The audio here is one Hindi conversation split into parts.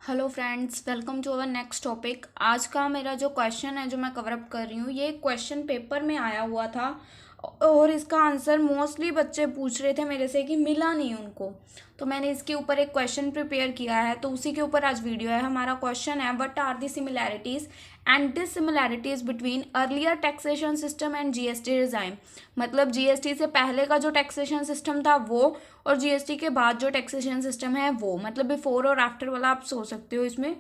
Hello friends, welcome to our next topic. आज का मेरा जो क्वेश्चन है जो मैं कवर अप कर रही हूँ, ये क्वेश्चन पेपर में आया हुआ था और इसका आंसर मोस्टली बच्चे पूछ रहे थे मेरे से कि मिला नहीं उनको। तो मैंने इसके ऊपर एक क्वेश्चन प्रिपेयर किया है, तो उसी के ऊपर आज वीडियो है। हमारा क्वेश्चन है, what are the similarities and dissimilarities between earlier taxation system and GST design. मतलब जीएसटी से पहले का जो टैक्सेशन सिस्टम था वो, और जीएसटी के बाद जो टैक्सेशन सिस्टम है वो, मतलब बिफोर और आफ्टर वाला आप सोच सकते हो इसमें।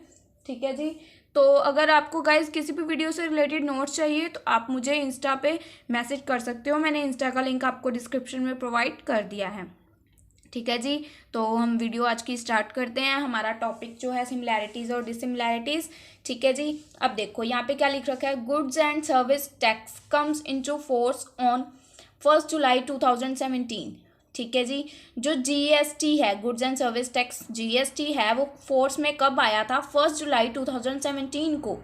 ठीक है जी। तो अगर आपको गाइज किसी भी वीडियो से रिलेटेड नोट्स चाहिए तो आप मुझे इंस्टा पे मैसेज कर सकते हो। मैंने इंस्टा का लिंक आपको डिस्क्रिप्शन में प्रोवाइड कर दिया है। ठीक है जी। तो हम वीडियो आज की स्टार्ट करते हैं। हमारा टॉपिक जो है सिमिलैरिटीज़ और डिसिमिलैरिटीज़। ठीक है जी। अब देखो यहाँ पे क्या लिख रखा है, goods and service tax comes into force on 1 जुलाई 2017। ठीक है जी। जो जीएसटी है, goods and service tax GST है, वो फोर्स में कब आया था? 1 जुलाई 2017 को।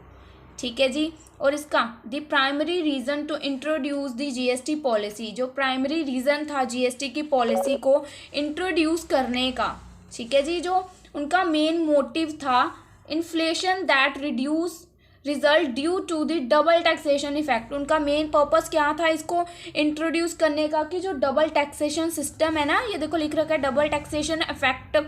ठीक है जी। और इसका the primary reason to introduce the GST policy, जो प्राइमरी रीज़न था जीएसटी की पॉलिसी को इंट्रोड्यूस करने का, ठीक है जी, जो उनका मेन मोटिव था, inflation that reduce result due to the double taxation effect. उनका मेन पर्पस क्या था इसको इंट्रोड्यूस करने का, कि जो डबल टैक्सेशन सिस्टम है ना, ये देखो लिख रखा है double taxation effect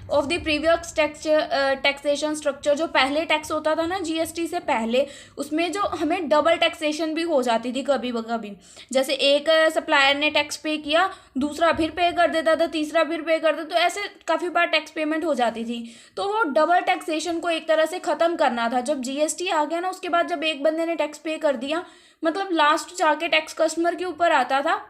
of the previous taxation structure. जो पहले टैक्स होता था ना जीएसटी से पहले, उसमें जो हमें डबल टैक्सेशन भी हो जाती थी कभी कभी। जैसे एक सप्लायर ने टैक्स पे किया, दूसरा फिर पे कर देता था, तीसरा फिर पे कर देता, तो ऐसे काफ़ी बार टैक्स पेमेंट हो जाती थी। तो वो डबल टैक्सेशन को एक तरह से ख़त्म करना था। जब जीएसटी आ गया ना, उसके बाद जब एक बंदे ने टैक्स पे कर दिया, मतलब लास्ट जाके टैक्स कस्टमर के ऊपर आता था,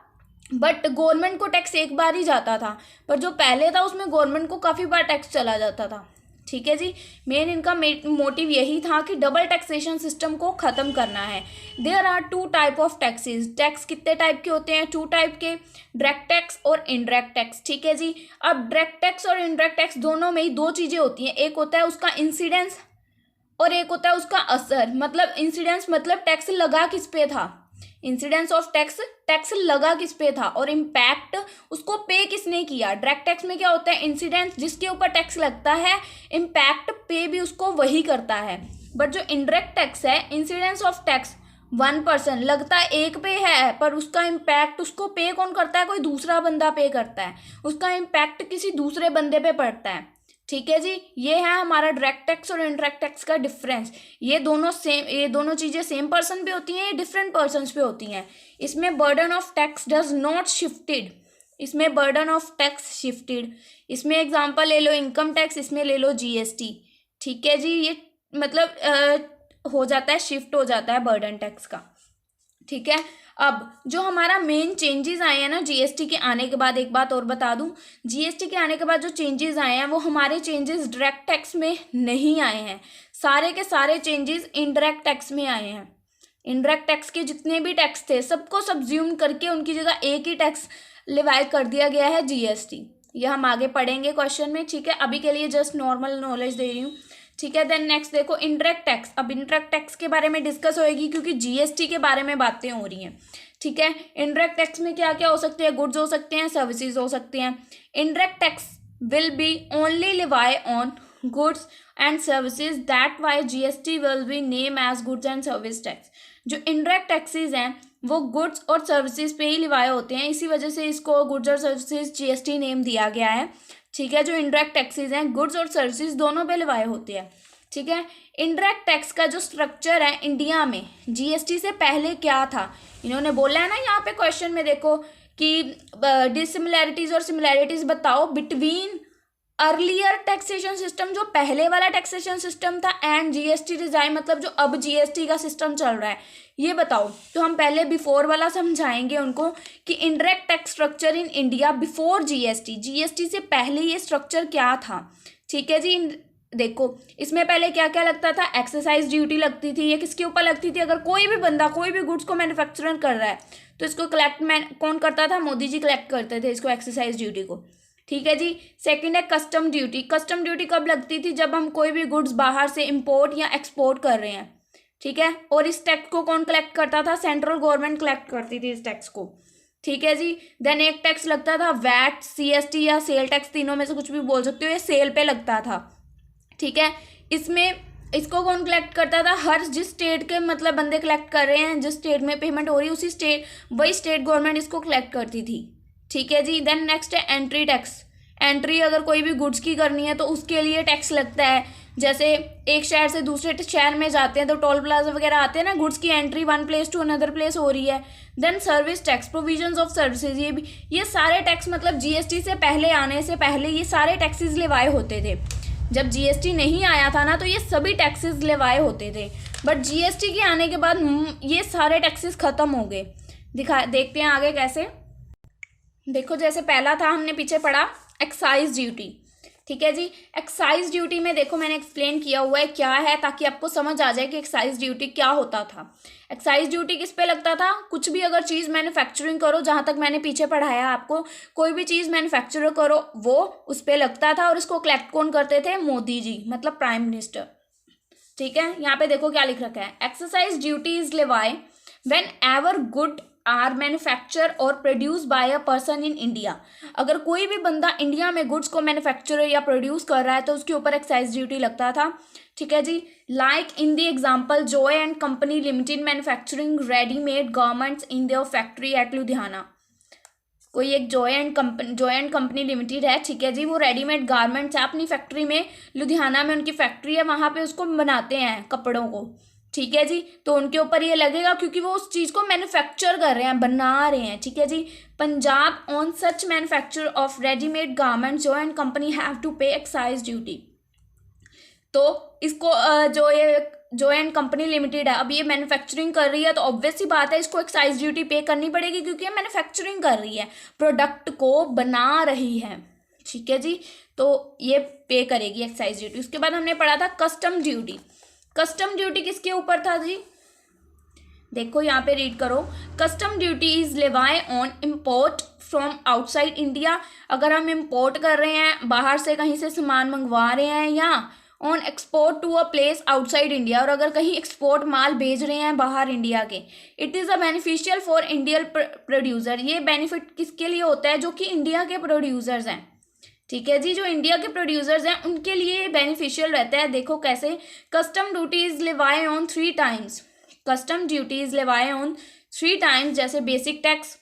बट गवर्नमेंट को टैक्स एक बार ही जाता था। पर जो पहले था उसमें गवर्नमेंट को काफ़ी बार टैक्स चला जाता था। ठीक है जी। मेन इनका मोटिव यही था कि डबल टैक्सेशन सिस्टम को ख़त्म करना है। There are two type of taxes. Tax कितने टाइप के होते हैं? टू टाइप के, डायरेक्ट टैक्स और इनडायरेक्ट टैक्स। ठीक है जी। अब डायरेक्ट टैक्स और इनडायरेक्ट टैक्स दोनों में ही दो चीज़ें होती हैं, एक होता है उसका इंसिडेंस और एक होता है उसका असर। मतलब इंसिडेंस मतलब टैक्स लगा किस पे था, इंसिडेंस ऑफ टैक्स, टैक्स लगा किस पे था, और इम्पैक्ट उसको पे किसने किया। डायरेक्ट टैक्स में क्या होता है, इंसिडेंस जिसके ऊपर टैक्स लगता है, इम्पैक्ट पे भी उसको वही करता है। बट जो इनडायरेक्ट टैक्स है, इंसिडेंस ऑफ टैक्स 1% लगता है एक पे है, पर उसका इम्पैक्ट उसको पे कौन करता है? कोई दूसरा बंदा पे करता है, उसका इम्पैक्ट किसी दूसरे बंदे पे पड़ता है। ठीक है जी। ये है हमारा डायरेक्ट टैक्स और इनडायरेक्ट टैक्स का डिफरेंस। ये दोनों चीज़ें सेम पर्सन पे होती हैं, ये डिफरेंट पर्सन पे होती हैं। इसमें burden of tax does not shifted, इसमें बर्डन ऑफ टैक्स शिफ्टेड। इसमें एग्जांपल ले लो इनकम टैक्स, इसमें ले लो जीएसटी। ठीक है जी। ये मतलब हो जाता है, शिफ्ट हो जाता है बर्डन टैक्स का। ठीक है। अब जो हमारा मेन चेंजेस आए हैं ना जीएसटी के आने के बाद, एक बात और बता दूं, जीएसटी के आने के बाद जो चेंजेस आए हैं वो हमारे चेंजेस डायरेक्ट टैक्स में नहीं आए हैं, सारे के सारे चेंजेस इनडायरेक्ट टैक्स में आए हैं। इनडायरेक्ट टैक्स के जितने भी टैक्स थे सबको सब्ज्यूम करके उनकी जगह एक ही टैक्स लिवाई कर दिया गया है, जीएसटी। ये हम आगे पढ़ेंगे क्वेश्चन में। ठीक है, अभी के लिए जस्ट नॉर्मल नॉलेज दे रही हूँ। ठीक है। देन नेक्स्ट देखो इनडायरेक्ट टैक्स। अब इनडायरेक्ट टैक्स के बारे में डिस्कस होएगी क्योंकि जीएसटी के बारे में बातें हो रही हैं। ठीक है। इनडायरेक्ट टैक्स में क्या क्या हो सकते हैं? गुड्स हो सकते हैं, सर्विसेज हो सकते हैं। Indirect tax will be only levy on goods and services, that why GST will be name as goods and service tax. जो इनडायरेक्ट टैक्सेज हैं वो गुड्स और सर्विसेज पे ही लिवाए होते हैं, इसी वजह से इसको गुड्स और सर्विसेज जीएसटी नेम दिया गया है। ठीक है। जो इनडायरेक्ट टैक्सेज हैं गुड्स और सर्विसेज दोनों पे लिवाए होते हैं। ठीक है। इनडायरेक्ट टैक्स का जो स्ट्रक्चर है इंडिया में जीएसटी से पहले क्या था, इन्होंने बोला है ना यहाँ पे क्वेश्चन में, देखो कि डिसिमिलैरिटीज और सिमिलैरिटीज बताओ बिटवीन अर्लियर टैक्सेशन सिस्टम, जो पहले वाला टैक्सेशन सिस्टम था, एंड जीएसटी डिजाइन, मतलब जो अब जीएसटी का सिस्टम चल रहा है, ये बताओ। तो हम पहले बिफोर वाला समझाएंगे उनको कि indirect tax structure in India before GST, GST से पहले ये स्ट्रक्चर क्या था। ठीक है जी। देखो इसमें पहले क्या क्या लगता था, एक्साइज ड्यूटी लगती थी। ये किसके ऊपर लगती थी? अगर कोई भी बंदा कोई भी गुड्स को मैन्युफैक्चर कर रहा है तो इसको कौन करता था? मोदी जी कलेक्ट करते थे इसको, एक्साइज ड्यूटी को। ठीक है जी। सेकंड है कस्टम ड्यूटी। कस्टम ड्यूटी कब लगती थी? जब हम कोई भी गुड्स बाहर से इंपोर्ट या एक्सपोर्ट कर रहे हैं। ठीक है। और इस टैक्स को कौन कलेक्ट करता था? सेंट्रल गवर्नमेंट कलेक्ट करती थी इस टैक्स को। ठीक है जी। देन एक टैक्स लगता था वैट, सीएसटी या सेल टैक्स, तीनों में से कुछ भी बोल सकते हो, ये सेल पे लगता था। ठीक है। इसमें इसको कौन कलेक्ट करता था, हर जिस स्टेट के मतलब बंदे कलेक्ट कर रहे हैं, जिस स्टेट में पेमेंट हो रही है उसी स्टेट वही स्टेट गवर्नमेंट इसको कलेक्ट करती थी, ठीक है जी। देन नेक्स्ट है एंट्री टैक्स। एंट्री अगर कोई भी गुड्स की करनी है तो उसके लिए टैक्स लगता है। जैसे एक शहर से दूसरे शहर में जाते हैं तो टोल प्लाजा वगैरह आते हैं ना, गुड्स की entry one place to another place हो रही है। Then service tax, provisions of services, ये सारे टैक्स मतलब जीएसटी से पहले आने से पहले ये सारे टैक्सेस लेवाए होते थे। जब जीएसटी नहीं आया था ना तो ये सभी टैक्सेस लेवाए होते थे, बट जीएसटी के आने के बाद ये सारे टैक्सेस खत्म हो गए। देखते हैं आगे कैसे। देखो जैसे पहला था, हमने पीछे पढ़ा एक्साइज ड्यूटी, ठीक है जी। एक्साइज ड्यूटी में देखो मैंने एक्सप्लेन किया हुआ है क्या है, ताकि आपको समझ आ जाए कि एक्साइज ड्यूटी क्या होता था। एक्साइज ड्यूटी किस पे लगता था, कुछ भी अगर चीज़ मैन्युफैक्चरिंग करो, जहाँ तक मैंने पीछे पढ़ाया आपको, कोई भी चीज़ मैन्युफैक्चर करो वो उस पर लगता था। और इसको कलेक्ट कौन करते थे, मोदी जी, मतलब प्राइम मिनिस्टर, ठीक है। यहाँ पे देखो क्या लिख रखा है, exercise duty is levy whenever good are manufacture और produce by a person in India. अगर कोई भी बंदा इंडिया में गुड्स को मैन्युफैक्चर या प्रोड्यूस कर रहा है तो उसके ऊपर एक्साइज ड्यूटी लगता था, ठीक है जी। Like in the example Joy and company limited manufacturing readymade garments in their factory at Ludhiana. कोई एक जॉय एंड कंपनी लिमिटेड है, ठीक है जी, वो रेडीमेड गारमेंट्स है अपनी फैक्ट्री में, लुधियाना में उनकी फैक्ट्री है, वहाँ पे उसको बनाते हैं कपड़ों को, ठीक है जी। तो उनके ऊपर ये लगेगा क्योंकि वो उस चीज़ को मैन्युफैक्चर कर रहे हैं, बना रहे हैं, ठीक है जी। Punjab on such manufacture of readymade garments Joy and company have to pay excise duty. तो इसको जो एंड कंपनी लिमिटेड है, अब ये मैन्युफैक्चरिंग कर रही है तो ऑब्वियस सी बात है इसको एक्साइज ड्यूटी पे करनी पड़ेगी, क्योंकि ये मैन्युफैक्चरिंग कर रही है, प्रोडक्ट को बना रही है, ठीक है जी। तो ये पे करेगी एक्साइज ड्यूटी। उसके बाद हमने पढ़ा था कस्टम ड्यूटी। कस्टम ड्यूटी किसके ऊपर था जी, देखो यहाँ पे रीड करो, custom duty is levy on import from outside India. अगर हम इम्पोर्ट कर रहे हैं, बाहर से कहीं से सामान मंगवा रहे हैं, या on export to a place outside India, और अगर कहीं एक्सपोर्ट माल भेज रहे हैं बाहर इंडिया के, it is a beneficial for Indian producer. ये बेनिफिट किसके लिए होता है, जो कि इंडिया के प्रोड्यूसर्स हैं, ठीक है जी, जो इंडिया के प्रोड्यूसर्स हैं उनके लिए बेनिफिशियल रहता है। देखो कैसे, custom duty is levy on 3 times. Custom duty is levy on 3 times, जैसे बेसिक टैक्स,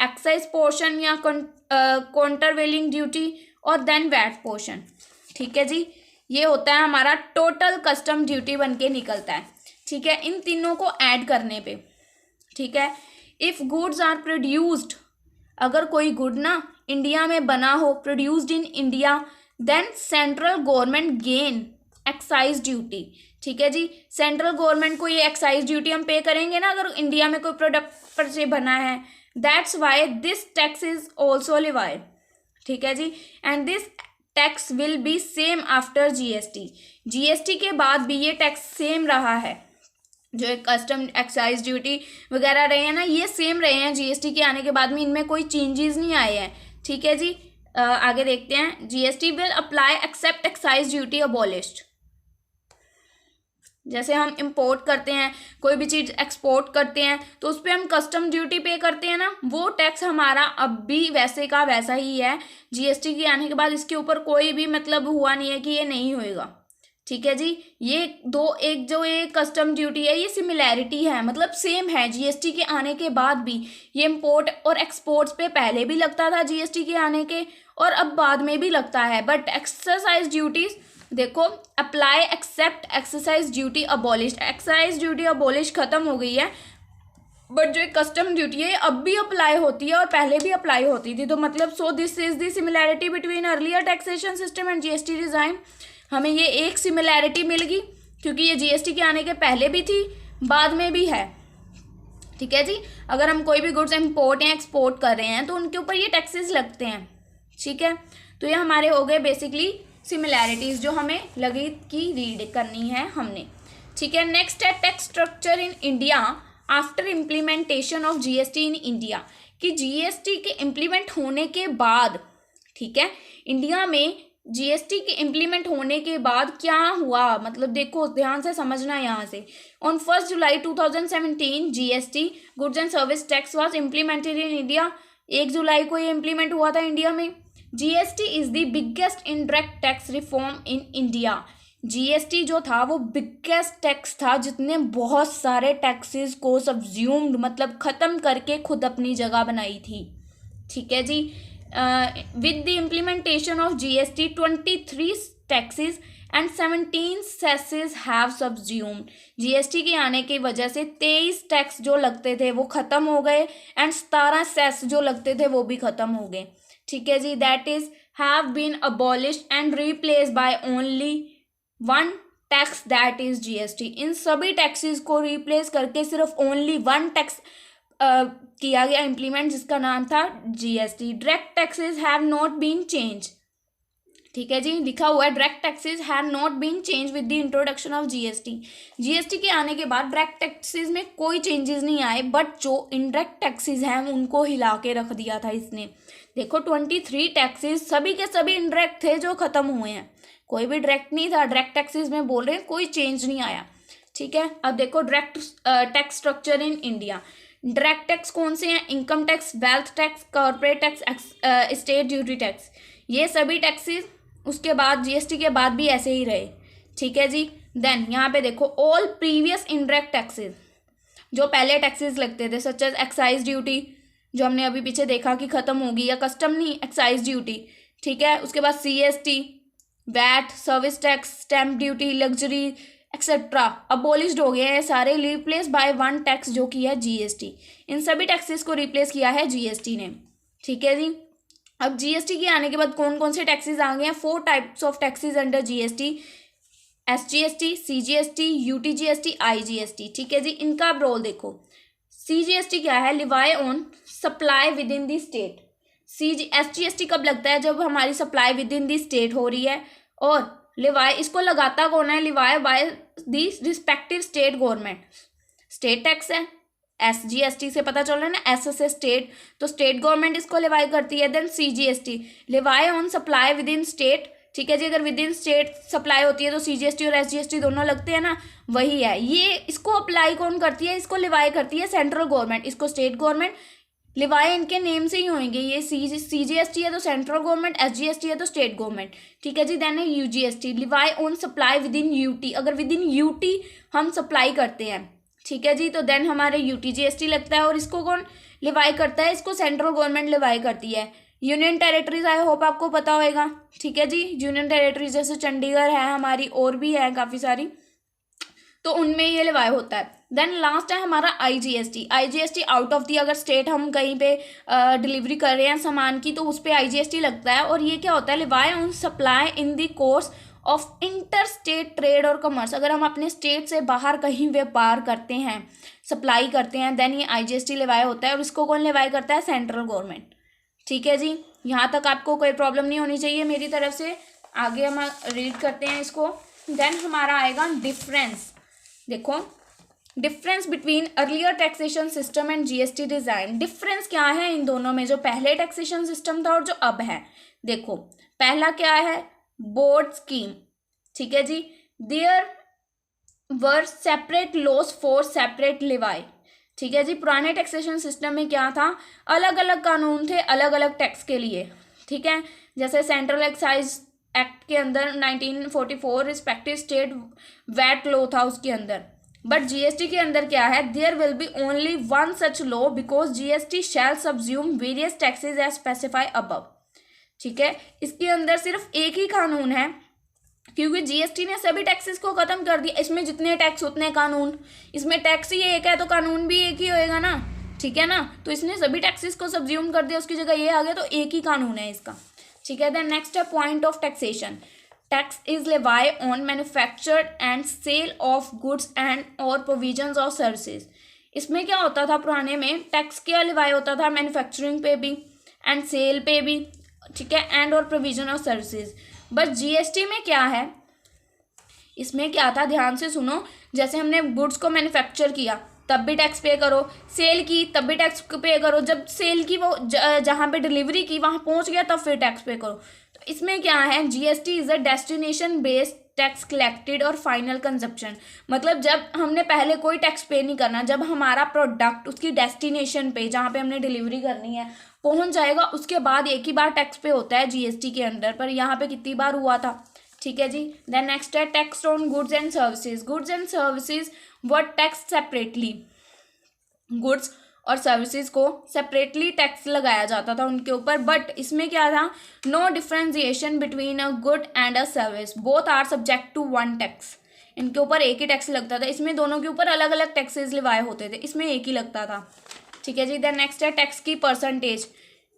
एक्साइज पोर्शन या काउंटरवेलिंग ड्यूटी, और देन वैट पोर्शन, ठीक है जी। ये होता है हमारा टोटल कस्टम ड्यूटी बन के निकलता है, ठीक है, इन तीनों को ऐड करने पे, ठीक है। इफ़ गुड्स आर प्रोड्यूस्ड, अगर कोई गुड ना इंडिया में बना हो, produced in India, then central government gain excise duty, ठीक है जी। सेंट्रल गवर्नमेंट को ये एक्साइज ड्यूटी हम पे करेंगे ना, अगर इंडिया में कोई प्रोडक्ट पर से बना है, that's why this tax is also levied, ठीक है जी। And this tax will be same after GST. GST के बाद भी ये टैक्स सेम रहा है, जो एक कस्टम एक्साइज ड्यूटी वगैरह रहे हैं ना, ये सेम रहे हैं जीएसटी के आने के बाद में, इनमें कोई चेंजेस नहीं आए हैं, ठीक है जी। आगे देखते हैं, GST will apply except excise duty abolished. जैसे हम इंपोर्ट करते हैं, कोई भी चीज़ एक्सपोर्ट करते हैं तो उस पर हम कस्टम ड्यूटी पे करते हैं ना, वो टैक्स हमारा अब भी वैसे का वैसा ही है। जीएसटी के आने के बाद इसके ऊपर कोई भी मतलब हुआ नहीं है कि ये नहीं होएगा, ठीक है जी। ये जो ये कस्टम ड्यूटी है ये सिमिलैरिटी है, मतलब सेम है। जीएसटी के आने के बाद भी ये इंपोर्ट और एक्सपोर्ट्स पे पहले भी लगता था जीएसटी के आने के, और अब बाद में भी लगता है। बट एक्सरसाइज ड्यूटीज देखो, apply except exercise duty abolished. Excise duty abolish खत्म हो गई है, बट जो कस्टम ड्यूटी है अब भी अप्लाई होती है और पहले भी अप्लाई होती थी। तो मतलब so this is the similarity between earlier taxation system and GST design. हमें ये एक सिमिलैरिटी मिल गई क्योंकि ये जीएसटी के आने के पहले भी थी, बाद में भी है, ठीक है जी। अगर हम कोई भी गुड्स इंपोर्ट या एक्सपोर्ट कर रहे हैं तो उनके ऊपर ये टैक्सेस लगते हैं, ठीक है। तो ये हमारे हो गए बेसिकली सिमिलैरिटीज़ जो हमें लगी कि रीड करनी है हमने, ठीक है। नेक्स्ट है tax structure in India after implementation of GST in India, कि जीएसटी के इम्प्लीमेंट होने के बाद, ठीक है, इंडिया में जीएसटी के इम्प्लीमेंट होने के बाद क्या हुआ, मतलब देखो ध्यान से समझना यहाँ से। On 1 July 2017 GST goods and service tax was implemented in India. 1 जुलाई को ये इम्प्लीमेंट हुआ था इंडिया में। GST is the biggest indirect tax reform in India. GST जो था वो बिगेस्ट टैक्स था, जितने बहुत सारे टैक्सेस को सब्ज्यूम्ड मतलब ख़त्म करके खुद अपनी जगह बनाई थी। ठीक है जी। With the implementation of GST 23 taxes and 17 cesses have subsumed. GST के आने की वजह से 23 टैक्स जो लगते थे वो ख़त्म हो गए एंड 17 सेस जो लगते थे वो भी ख़त्म हो गए। ठीक है जी। That is have been abolished and replace by only one tax that is GST. इन सभी टैक्सेस को रिप्लेस करके सिर्फ ओनली वन टैक्स किया गया इम्प्लीमेंट, जिसका नाम था GST. Direct taxes have not been change. ठीक है जी, लिखा हुआ है direct taxes have not been change with the introduction of GST. GST के आने के बाद डायरेक्ट टैक्सेस में कोई चेंजेस नहीं आए, बट जो इनडायरेक्ट टैक्सेस हैं उनको हिला के रख दिया था इसने। देखो 23 टैक्सेस सभी के सभी इनडायरेक्ट थे जो खत्म हुए हैं, कोई भी डायरेक्ट नहीं था। डायरेक्ट टैक्सेस में बोल रहे हैं कोई चेंज नहीं आया। ठीक है, अब देखो direct tax structure in India. Direct tax कौन से हैं? Income tax, wealth tax, corporate tax, state duty tax, ये सभी टैक्सेस उसके बाद जीएसटी के बाद भी ऐसे ही रहे। ठीक है जी। देन यहाँ पे देखो ऑल प्रीवियस इनडायरेक्ट टैक्सेस, जो पहले टैक्सेस लगते थे सच एज एक्साइज ड्यूटी, जो हमने अभी पीछे देखा कि खत्म होगी, या कस्टम नहीं एक्साइज ड्यूटी। ठीक है, उसके बाद CST, VAT, service tax, stamp duty, luxury etcetera abolished हो गए हैं सारे, रिप्लेस बाय वन टैक्स जो कि है जीएसटी। इन सभी टैक्सेस को रिप्लेस किया है जीएसटी ने। ठीक है जी। अब जीएसटी के आने के बाद कौन कौन से टैक्सेस आ गए हैं? 4 types of taxes under GST, SGST, CGST, UTGST, IGST. ठीक है जी। इनका अब रोल देखो। सीजीएसटी क्या है? Levi on supply within the state. SGST कब लगता है? जब हमारी supply within the state हो रही है, और लिवाई इसको लगाता कौन है? Levi by the respective state government. State tax है, एसजीएसटी से पता चल रहा है ना, एस से स्टेट, तो स्टेट गवर्नमेंट इसको लिवाई करती है। Then CGST, levy on supply within state. ठीक है जी, अगर विद इन स्टेट सप्लाई होती है तो सीजीएसटी और एसजीएसटी दोनों लगते हैं ना, वही है ये। इसको अप्लाई कौन करती है? इसको लिवाई करती है सेंट्रल गवर्नमेंट, इसको स्टेट गवर्नमेंट। लिवाई इनके नेम से ही होंगे, ये सीजीएसटी है तो सेंट्रल गवर्नमेंट, एसजीएसटी है तो स्टेट गवर्नमेंट। ठीक है जी। देन है यूजीएसटी, Levi on supply with in UT, अगर विद इन यूटी हम सप्लाई करते हैं। ठीक है जी, तो देन हमारे यूटीजीएसटी लगता है, और इसको कौन लिवाई करता है? इसको सेंट्रल गवर्नमेंट लिवाई करती है। यूनियन टेरिटरीज आई होप आपको पता होगा। ठीक है जी, यूनियन टेरिटरीज जैसे चंडीगढ़ है हमारी, और भी है काफ़ी सारी, तो उनमें ये लिवाई होता है। देन लास्ट है हमारा IGST. IGST out of the, अगर स्टेट हम कहीं पे डिलीवरी कर रहे हैं सामान की, तो उस पर आईजीएसटी लगता है। और ये क्या होता है? Levi on supply in the course of inter state trade और कमर्स। अगर हम अपने स्टेट से बाहर कहीं व्यापार करते हैं, सप्लाई करते हैं, देन ये आईजीएसटी लिवाई होता है। और इसको कौन लिवाई करता है? Central government. ठीक है जी, यहाँ तक आपको कोई प्रॉब्लम नहीं होनी चाहिए मेरी तरफ से। आगे हम रीड करते हैं इसको। देन हमारा आएगा डिफरेंस। देखो difference between earlier taxation system and GST design. Difference क्या है इन दोनों में, जो पहले टैक्सेशन सिस्टम था और जो अब है। देखो पहला क्या है? Board scheme. ठीक है जी। There were separate laws for separate levy. ठीक है जी। पुराने टैक्सेशन सिस्टम में क्या था? अलग अलग कानून थे अलग अलग टैक्स के लिए। ठीक है, जैसे सेंट्रल एक्साइज एक्ट के अंदर 1944 रिस्पेक्टिव स्टेट वैट लॉ था उसके अंदर। बट जीएसटी के अंदर क्या है? There will be only one such law because GST shall subsume various taxes as specify above. ठीक है, इसके अंदर सिर्फ एक ही कानून है, क्योंकि जीएसटी ने सभी टैक्सेस को खत्म कर दिया। इसमें जितने टैक्स उतने कानून, इसमें टैक्स ही एक है तो कानून भी एक ही होएगा ना। ठीक है ना, तो इसने सभी टैक्सेस को सब्ज्यूम कर दिया, उसकी जगह ये आ गया, तो एक ही कानून है इसका। ठीक है। देन नेक्स्ट है point of taxation. Tax is levy on manufactured and sale of goods and और प्रोविजंस ऑफ सर्विसेज। इसमें क्या होता था? पुराने में टैक्स क्या लेवाई होता था? मैन्युफैक्चरिंग पे भी एंड सेल पे भी। ठीक है, एंड और provision of services. But GST में क्या है? इसमें क्या था? ध्यान से सुनो। जैसे हमने गुड्स को मैन्युफैक्चर किया तब भी टैक्स पे करो, सेल की तब भी टैक्स पे करो, जब सेल की वो जहाँ पे डिलीवरी की वहाँ पहुँच गया तब फिर टैक्स पे करो। तो इसमें क्या है? GST is a destination based tax collected और फाइनल कंजप्शन। मतलब जब हमने पहले कोई टैक्स पे नहीं करना, जब हमारा प्रोडक्ट उसकी डेस्टिनेशन पे जहाँ पे हमने डिलीवरी करनी है पहुँच जाएगा, उसके बाद एक ही बार टैक्स पे होता है जीएसटी के अंदर। पर यहाँ पे कितनी बार हुआ था? ठीक है जी। देन नेक्स्ट है tax on goods and services. Goods and services were tax separately, goods और सर्विसेज को सेपरेटली टैक्स लगाया जाता था उनके ऊपर, बट इसमें क्या था, no differentiation between a good and a service, both are subject to one tax. इनके ऊपर एक ही टैक्स लगता था, इसमें दोनों के ऊपर अलग अलग टैक्सेस लिवाए होते थे, इसमें एक ही लगता था। ठीक है जी। देन नेक्स्ट है टैक्स की percentage.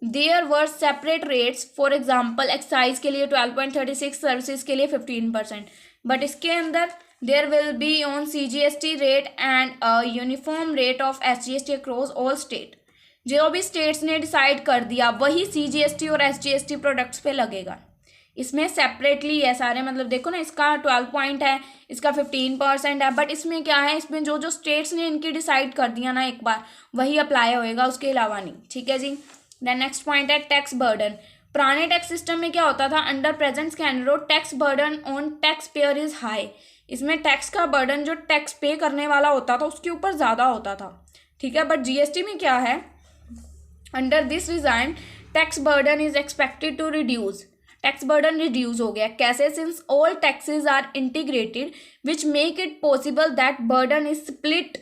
There were separate rates, for example excise के लिए 12.36, सर्विसेज के लिए 15%, बट इसके अंदर there will be on CGST rate and a uniform rate of SGST across all state। जो भी स्टेट्स ने डिसाइड कर दिया वही CGST और SGST प्रोडक्ट्स पे लगेगा। इसमें सेपरेटली है सारे, मतलब देखो ना, इसका 12 पॉइंट है, इसका 15% है, बट इसमें क्या है, इसमें जो जो स्टेट्स ने इनकी डिसाइड कर दिया ना एक बार, वही अप्लाई होएगा, उसके अलावा नहीं। ठीक है जी। देन नेक्स्ट पॉइंट है टैक्स बर्डन। पुराने टैक्स सिस्टम में क्या होता था, under present scenario tax burden on tax payer is high. इसमें टैक्स का बर्डन जो टैक्स पे करने वाला होता था उसके ऊपर ज़्यादा होता था। ठीक है, बट जीएसटी में क्या है, under this design tax burden is expected to reduce. Tax burden reduce हो गया, कैसे, since all taxes are integrated which make it possible that burden is split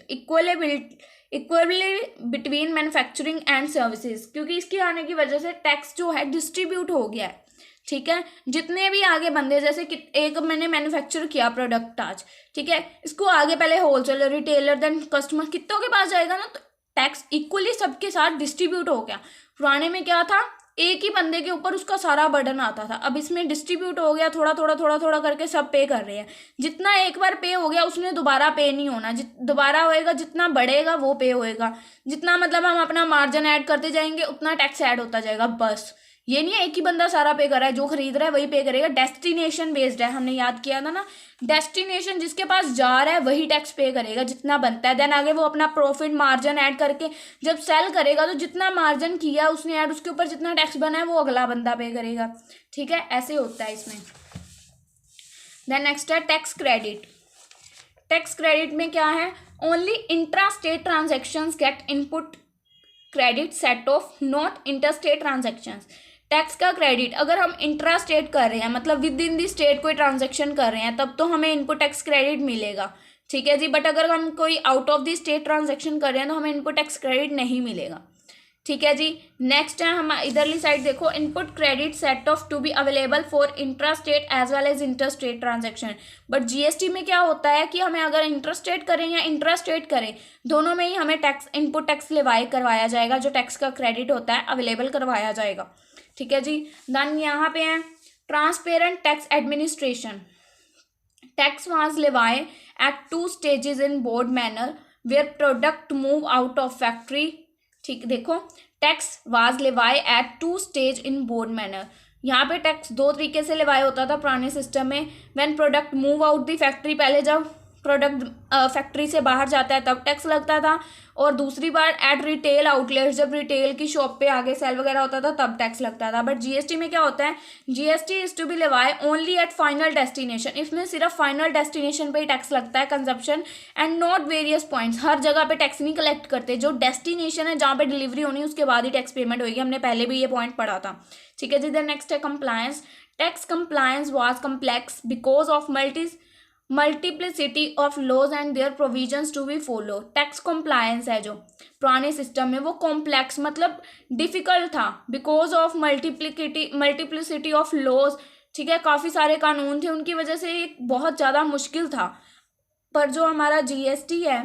equally between manufacturing and services. क्योंकि इसके आने की वजह से टैक्स जो है डिस्ट्रीब्यूट हो गया है। ठीक है, जितने भी आगे बंदे, जैसे कि एक मैंने मैन्युफैक्चर किया प्रोडक्ट आज, ठीक है, इसको आगे पहले होलसेलर, रिटेलर, देन कस्टमर, कितनों के पास जाएगा ना, तो टैक्स इक्वली सबके साथ डिस्ट्रीब्यूट हो गया। पुराने में क्या था, एक ही बंदे के ऊपर उसका सारा बर्डन आता था, अब इसमें डिस्ट्रीब्यूट हो गया, थोड़ा थोड़ा थोड़ा थोड़ा करके सब पे कर रहे हैं। जितना एक बार पे हो गया उसने दोबारा पे नहीं होना, दोबारा होएगा, जितना बढ़ेगा वो पे होएगा, जितना मतलब हम अपना मार्जिन ऐड करते जाएंगे उतना टैक्स ऐड होता जाएगा। बस ये नहीं है एक ही बंदा सारा पे कर रहा है, जो खरीद रहा है वही पे करेगा। डेस्टिनेशन बेस्ड है, हमने याद किया था ना, डेस्टिनेशन जिसके पास जा रहा है वही टैक्स पे करेगा जितना बनता है। देन आगे वो अपना प्रॉफिट मार्जिन ऐड करके जब सेल करेगा तो जितना मार्जिन किया उसने ऐड, उसके ऊपर जितना टैक्स बना है वो अगला बंदा पे करेगा। ठीक है, ऐसे होता है इसमें। देन नेक्स्ट है टैक्स क्रेडिट। टैक्स क्रेडिट में क्या है, only intra state transactions get input credit set off, not inter state transactions. Tax का क्रेडिट अगर हम इंट्रा स्टेट कर रहे हैं, मतलब विद इन दी स्टेट कोई ट्रांजेक्शन कर रहे हैं, तब तो हमें इनपुट टैक्स क्रेडिट मिलेगा। ठीक है जी, बट अगर हम कोई out of the state transaction कर रहे हैं तो हमें इनपुट टैक्स क्रेडिट नहीं मिलेगा। ठीक है जी। नेक्स्ट है हम इधरली साइड देखो, input credit set off to be available for intra state as well as inter state transaction. But GST में क्या होता है कि हमें अगर इंटर स्टेट करें या इंट्रा स्टेट करें, दोनों में ही हमें टैक्स, इनपुट टैक्स लेवाई करवाया जाएगा, जो टैक्स का क्रेडिट होता है अवेलेबल करवाया जाएगा। ठीक है जी। देन यहाँ पे है transparent tax administration. Tax was levy at 2 stages in board manner where product move out of factory. ठीक, देखो, tax was levy at 2 stage in board manner. यहाँ पे टैक्स 2 तरीके से लेवाई होता था पुराने सिस्टम में। When product move out the factory, पहले जब प्रोडक्ट फैक्ट्री से बाहर जाता है तब टैक्स लगता था, और दूसरी बार एट रिटेल आउटलेट्स, जब रिटेल की शॉप पे आगे सेल वगैरह होता था तब टैक्स लगता था। बट जीएसटी में क्या होता है, GST is to be levy only at final destination. इसमें सिर्फ फाइनल डेस्टिनेशन पे ही टैक्स लगता है, consumption and not various points. हर जगह पे टैक्स नहीं कलेक्ट करते, जो डेस्टिनेशन है जहाँ पे डिलीवरी होनी है उसके बाद ही टैक्स पेमेंट होगी। हमने पहले भी ये पॉइंट पढ़ा था। ठीक है जी। देन नेक्स्ट है compliance. Tax compliance was complex because of multiplicity of laws and their provisions to be follow. Tax compliance है जो पुराने सिस्टम में, वो कॉम्प्लेक्स मतलब डिफिकल्ट था, because of multiplicity of laws. ठीक है, काफ़ी सारे कानून थे, उनकी वजह से ये बहुत ज़्यादा मुश्किल था। पर जो हमारा जीएसटी है,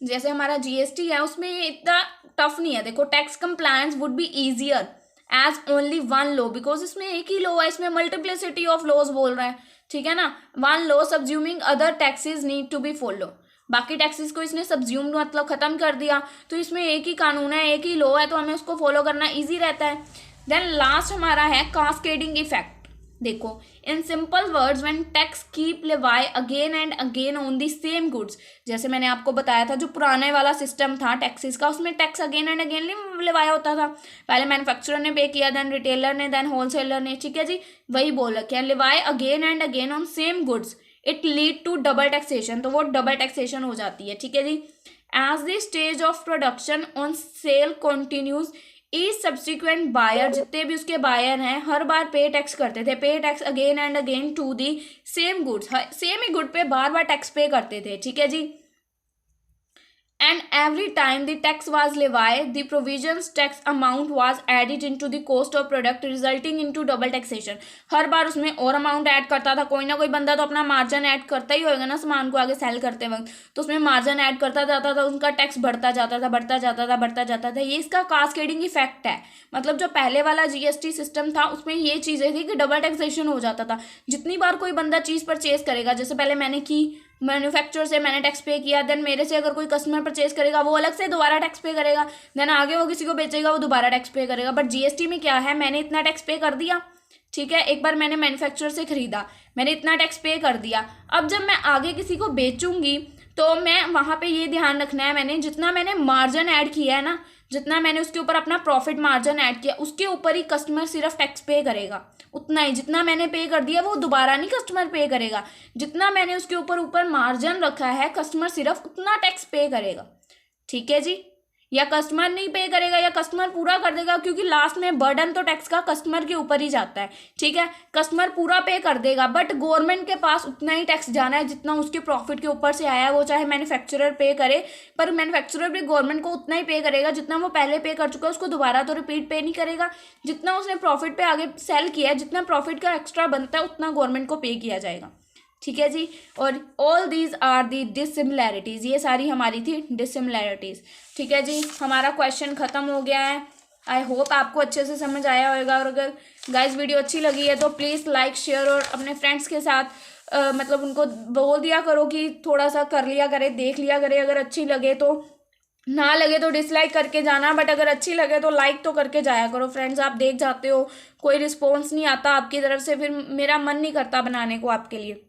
जैसे हमारा जीएसटी है, उसमें ये इतना टफ नहीं है। देखो, tax compliance would be easier as only one law, because इसमें एक ही लॉ है, इसमें मल्टीप्लिसिटी ऑफ लॉज बोल रहा है। ठीक है ना, one law subsuming other taxes need to be follow. बाकी टैक्सेस को इसने सब्ज्यूम मतलब खत्म कर दिया, तो इसमें एक ही कानून है, एक ही लॉ है, तो हमें उसको फॉलो करना ईजी रहता है। देन लास्ट हमारा है कास्केडिंग इफेक्ट। देखो, in simple words when tax keep लेवाई again and again on the same goods. जैसे मैंने आपको बताया था, जो पुराने वाला सिस्टम था टैक्सेस का, उसमें टैक्स अगेन एंड अगेन नहीं लेवाया होता था। पहले मैन्युफैक्चरर ने पे किया, देन रिटेलर ने, देन होलसेलर ने। ठीक है जी, वही बोल रखे हैं, levy again and again on same goods, it lead to double taxation. तो वो डबल टैक्सेशन हो जाती है। ठीक है जी। As the stage of production on sale continues each subsequent buyer, जितने भी उसके बायर हैं, हर बार पे टैक्स करते थे, pay tax again and again to the same goods, same ही गुड पे बार बार टैक्स पे करते थे, ठीक है जी। And every time the tax was levied, the provisions tax amount was added into the cost of product, resulting into double taxation। हर बार उसमें और अमाउंट ऐड करता था, कोई ना कोई बंदा तो अपना मार्जिन ऐड करता ही होगा ना सामान को आगे सेल करते वक्त, तो उसमें मार्जिन ऐड करता जाता था, उनका टैक्स बढ़ता जाता था, बढ़ता जाता था, बढ़ता जाता था। ये इसका कास्केडिंग इफेक्ट है। मतलब जो पहले वाला जीएसटी सिस्टम था उसमें ये चीज़ें थी कि डबल टैक्सेशन हो जाता था। जितनी बार कोई बंदा चीज़ परचेज करेगा, जैसे पहले मैंने की मैन्युफैक्चरर से मैंने टैक्स पे किया, देन मेरे से अगर कोई कस्टमर परचेज करेगा वो अलग से दोबारा टैक्स पे करेगा, देन आगे वो किसी को बेचेगा वो दोबारा टैक्स पे करेगा। बट जीएसटी में क्या है, मैंने इतना टैक्स पे कर दिया, ठीक है, एक बार मैंने मैन्युफैक्चरर से खरीदा, मैंने इतना टैक्स पे कर दिया, अब जब मैं आगे किसी को बेचूंगी तो मैं वहाँ पे ये ध्यान रखना है, मैंने जितना मैंने मार्जिन ऐड किया है ना, जितना मैंने उसके ऊपर अपना प्रॉफिट मार्जिन ऐड किया, उसके ऊपर ही कस्टमर सिर्फ टैक्स पे करेगा, उतना ही। जितना मैंने पे कर दिया वो दोबारा नहीं कस्टमर पे करेगा, जितना मैंने उसके ऊपर मार्जिन रखा है कस्टमर सिर्फ उतना टैक्स पे करेगा, ठीक है जी। या कस्टमर नहीं पे करेगा या कस्टमर पूरा कर देगा, क्योंकि लास्ट में बर्डन तो टैक्स का कस्टमर के ऊपर ही जाता है, ठीक है। कस्टमर पूरा पे कर देगा, बट गवर्नमेंट के पास उतना ही टैक्स जाना है जितना उसके प्रॉफिट के ऊपर से आया, वो चाहे मैन्युफैक्चरर पे करे, पर मैन्युफैक्चरर भी गवर्नमेंट को उतना ही पे करेगा जितना वो पहले पे कर चुका है, उसको दोबारा तो रिपीट पे नहीं करेगा। जितना उसने प्रॉफिट पे आगे सेल किया है, जितना प्रॉफिट का एक्स्ट्रा बनता है उतना गवर्नमेंट को पे किया जाएगा, ठीक है जी। और all these are the dissimilarities, ये सारी हमारी थी डिसिमिलैरिटीज, ठीक है जी। हमारा क्वेश्चन खत्म हो गया है। आई होप आपको अच्छे से समझ आया होगा, और अगर गाइस वीडियो अच्छी लगी है तो प्लीज़ लाइक शेयर और अपने फ्रेंड्स के साथ मतलब उनको बोल दिया करो कि थोड़ा सा कर लिया करे, देख लिया करे। अगर अच्छी लगे तो, ना लगे तो डिसलाइक करके जाना, बट अगर अच्छी लगे तो लाइक तो करके जाया करो। फ्रेंड्स आप देख जाते हो कोई रिस्पॉन्स नहीं आता आपकी तरफ से, फिर मेरा मन नहीं करता बनाने को आपके लिए,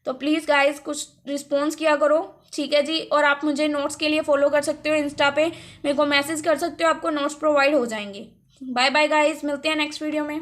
तो प्लीज़ गाइस कुछ रिस्पॉन्स किया करो, ठीक है जी। और आप मुझे नोट्स के लिए फॉलो कर सकते हो, इंस्टा पे मेरे को मैसेज कर सकते हो, आपको नोट्स प्रोवाइड हो जाएंगे। बाय बाय गाइस, मिलते हैं नेक्स्ट वीडियो में।